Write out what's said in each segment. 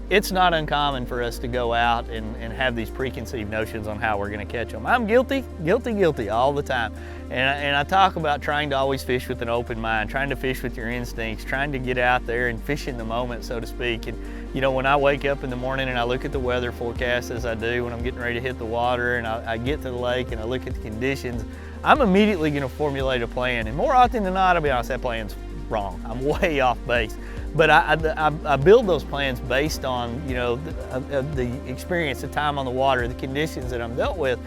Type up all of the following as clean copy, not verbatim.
it's not uncommon for us to go out and have these preconceived notions on how we're going to catch them. I'm guilty all the time. And I talk about trying to always fish with an open mind, trying to fish with your instincts, trying to get out there and fish in the moment, so to speak. And you know, when I wake up in the morning and I look at the weather forecast, as I do when I'm getting ready to hit the water, and I get to the lake and I look at the conditions, I'm immediately going to formulate a plan. And more often than not, I'll be honest, that plan's wrong. I'm way off base. But I build those plans based on, you know, the experience, the time on the water, the conditions that I'm dealt with.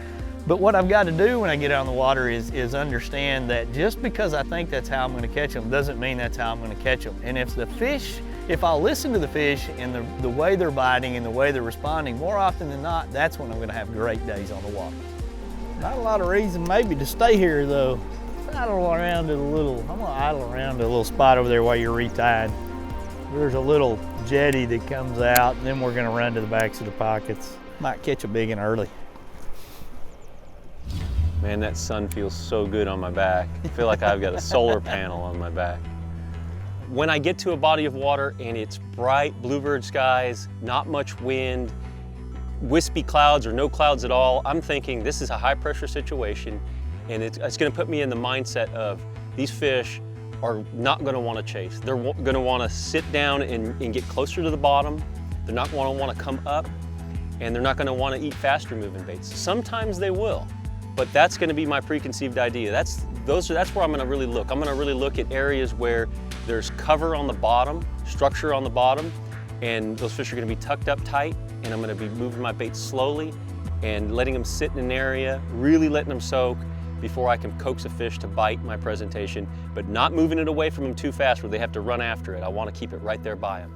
But what I've got to do when I get out on the water is understand that just because I think that's how I'm going to catch them doesn't mean that's how I'm going to catch them. And if I'll listen to the fish and the way they're biting and the way they're responding, more often than not, that's when I'm going to have great days on the water. Not a lot of reason maybe to stay here though. Idle around to I'm gonna idle around to a little spot over there while you're retied. There's a little jetty that comes out, and then we're gonna run to the backs of the pockets. Might catch a big one early. Man, that sun feels so good on my back. I feel like I've got a solar panel on my back. When I get to a body of water and it's bright bluebird skies, not much wind, wispy clouds or no clouds at all, I'm thinking this is a high pressure situation, and it's gonna put me in the mindset of these fish are not gonna wanna chase. They're gonna wanna sit down and get closer to the bottom. They're not gonna wanna come up, and they're not gonna wanna eat faster moving baits. Sometimes they will, but that's gonna be my preconceived idea. That's where I'm gonna really look. I'm gonna really look at areas where there's cover on the bottom, structure on the bottom, and those fish are gonna be tucked up tight, and I'm gonna be moving my bait slowly and letting them sit in an area, really letting them soak before I can coax a fish to bite my presentation, but not moving it away from them too fast where they have to run after it. I wanna keep it right there by them.